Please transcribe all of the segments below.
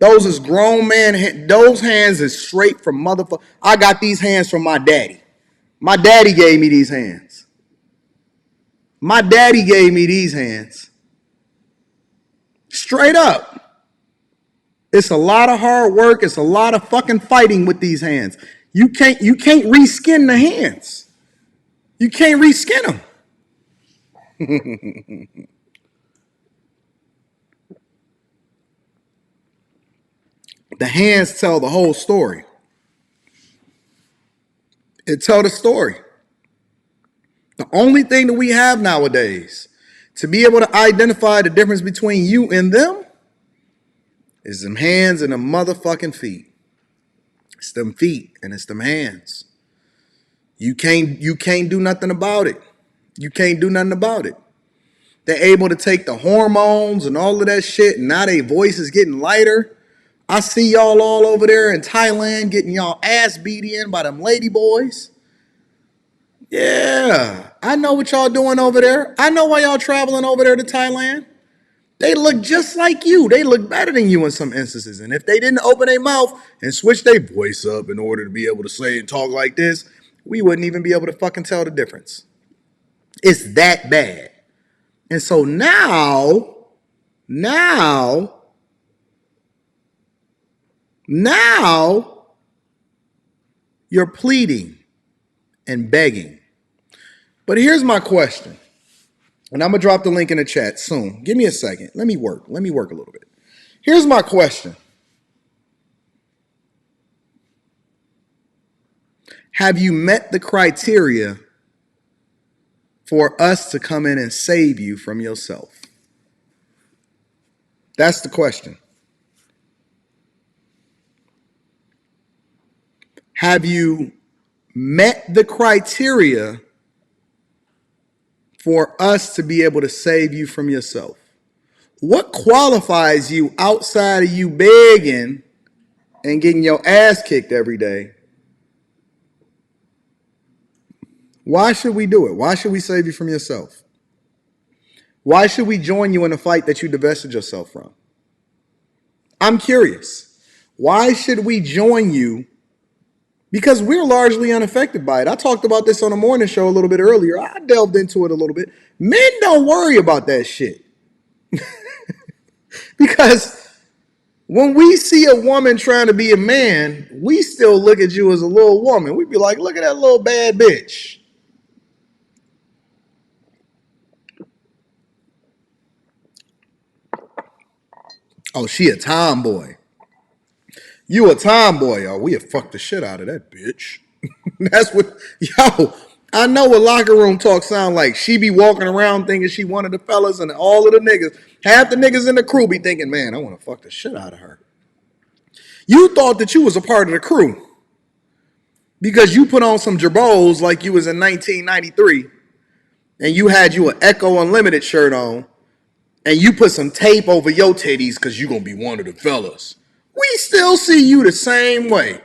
Those is grown man. Those hands is straight from motherfucker. I got these hands from my daddy. My daddy gave me these hands. My daddy gave me these hands. Straight up. It's a lot of hard work. It's a lot of fucking fighting with these hands. You can't reskin the hands. You can't reskin them. The hands tell the whole story. It tell the story. The only thing that we have nowadays to be able to identify the difference between you and them is them hands and them motherfucking feet. It's them feet and it's them hands. You can't do nothing about it. You can't do nothing about it. They're able to take the hormones and all of that shit, and now their voice is getting lighter. I see y'all all over there in Thailand getting y'all ass beat in by them lady boys. Yeah, I know what y'all doing over there. I know why y'all traveling over there to Thailand. They look just like you. They look better than you in some instances. And if they didn't open their mouth and switch their voice up in order to be able to say and talk like this, we wouldn't even be able to fucking tell the difference. It's that bad. And so now, you're pleading and begging. But here's my question. And I'm going to drop the link in the chat soon. Give me a second. Let me work a little bit. Here's my question. Have you met the criteria for us to come in and save you from yourself? That's the question. Have you met the criteria for us to be able to save you from yourself? What qualifies you outside of you begging and getting your ass kicked every day? Why should we do it? Why should we save you from yourself? Why should we join you in a fight that you divested yourself from? I'm curious. Why should we join you? Because we're largely unaffected by it. I talked about this on the morning show a little bit earlier. I delved into it a little bit. Men don't worry about that shit. Because when we see a woman trying to be a man, we still look at you as a little woman. We'd be like, look at that little bad bitch. Oh, she a tomboy. You a tomboy, oh, we have fucked the shit out of that bitch. That's what, I know what locker room talk sound like. She be walking around thinking she one of the fellas, and all of the niggas, half the niggas in the crew be thinking, man, I want to fuck the shit out of her. You thought that you was a part of the crew because you put on some jabos like you was in 1993 and you had you an Echo Unlimited shirt on and you put some tape over your titties because you going to be one of the fellas. We still see you the same way.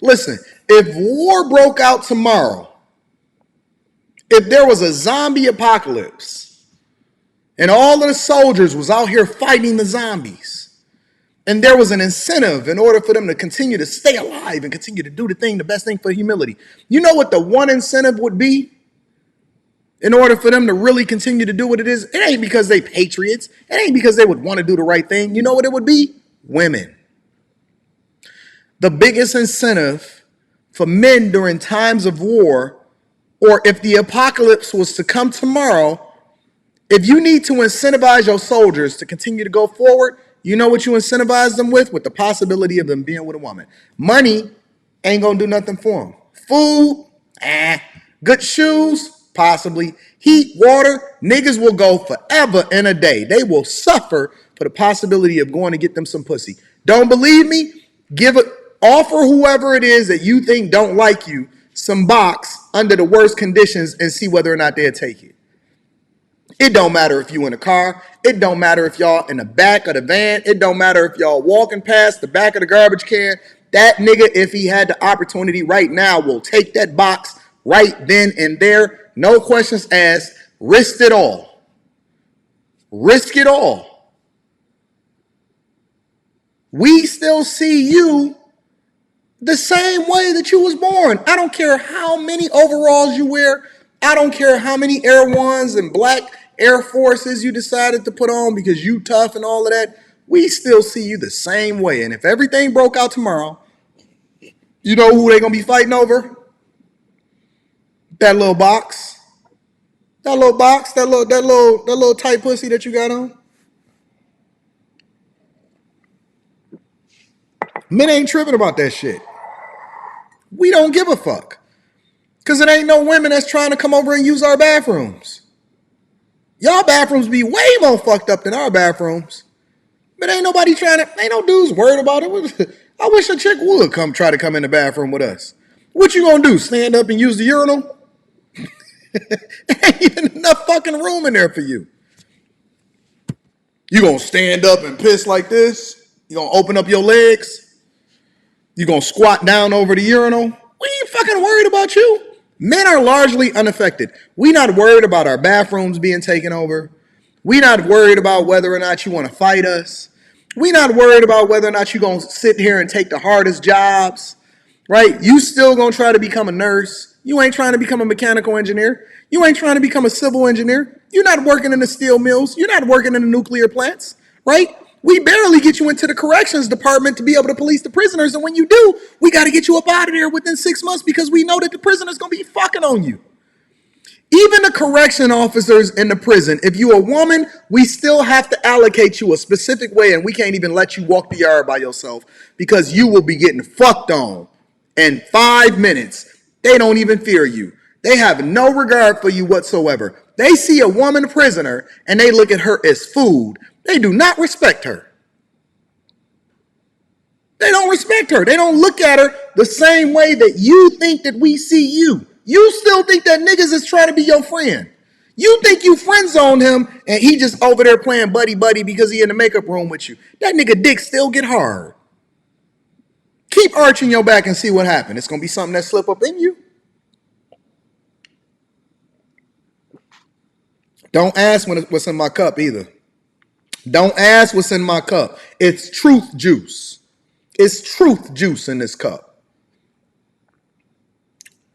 Listen, if war broke out tomorrow, if there was a zombie apocalypse and all of the soldiers was out here fighting the zombies and there was an incentive in order for them to continue to stay alive and continue to do the best thing for humanity, you know what the one incentive would be in order for them to really continue to do what it is? It ain't because they patriots. It ain't because they would want to do the right thing. You know what it would be? Women. The biggest incentive for men during times of war, or if the apocalypse was to come tomorrow, if you need to incentivize your soldiers to continue to go forward, you know what you incentivize them with? With the possibility of them being with a woman. Money ain't gonna do nothing for them. Food, good shoes, possibly. Heat, water, niggas will go forever and a day. They will suffer for the possibility of going to get them some pussy. Don't believe me? Offer whoever it is that you think don't like you some box under the worst conditions and see whether or not they'll take it. It don't matter if you in a car. It don't matter if y'all in the back of the van. It don't matter if y'all walking past the back of the garbage can. That nigga, if he had the opportunity right now, will take that box right then and there. No questions asked. Risk it all. Risk it all. We still see you the same way that you was born. I don't care how many overalls you wear. I don't care how many Air Ones and black Air Forces you decided to put on because you tough and all of that. We still see you the same way. And if everything broke out tomorrow, you know who they gonna be fighting over? That little box. That little box, that little tight pussy that you got on. Men ain't tripping about that shit. We don't give a fuck. Because it ain't no women that's trying to come over and use our bathrooms. Y'all bathrooms be way more fucked up than our bathrooms. But ain't nobody trying to, ain't no dudes worried about it. I wish a chick would try to come in the bathroom with us. What you gonna do, stand up and use the urinal? Ain't even enough fucking room in there for you. You gonna stand up and piss like this? You gonna open up your legs? You gonna squat down over the urinal? We ain't fucking worried about you. Men are largely unaffected. We not worried about our bathrooms being taken over. We not worried about whether or not you want to fight us. We not worried about whether or not you gonna sit here and take the hardest jobs, right? You still gonna try to become a nurse. You ain't trying to become a mechanical engineer. You ain't trying to become a civil engineer. You're not working in the steel mills. You're not working in the nuclear plants, right? We barely get you into the corrections department to be able to police the prisoners. And when you do, we got to get you up out of there within 6 months because we know that the prisoner's going to be fucking on you. Even the correction officers in the prison, if you're a woman, we still have to allocate you a specific way, and we can't even let you walk the yard by yourself because you will be getting fucked on in 5 minutes. They don't even fear you. They have no regard for you whatsoever. They see a woman prisoner and they look at her as food. They do not respect her. They don't respect her. They don't look at her the same way that you think that we see you. You still think that niggas is trying to be your friend. You think you friend zoned him and he just over there playing buddy buddy because he in the makeup room with you. That nigga dick still get hard. Keep arching your back and see what happens. It's going to be something that slip up in you. Don't ask what's in my cup either. Don't ask what's in my cup. It's truth juice. It's truth juice in this cup.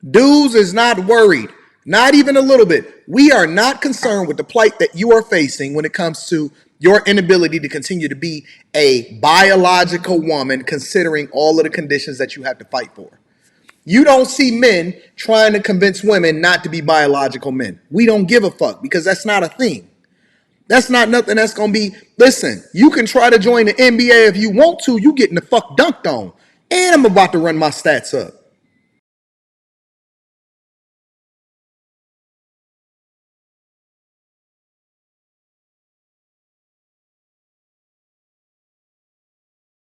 Dudes is not worried. Not even a little bit. We are not concerned with the plight that you are facing when it comes to your inability to continue to be a biological woman, considering all of the conditions that you have to fight for. You don't see men trying to convince women not to be biological men. We don't give a fuck because that's not a thing. That's not nothing that's going to be, listen, you can try to join the NBA if you want to. You getting the fuck dunked on. And I'm about to run my stats up.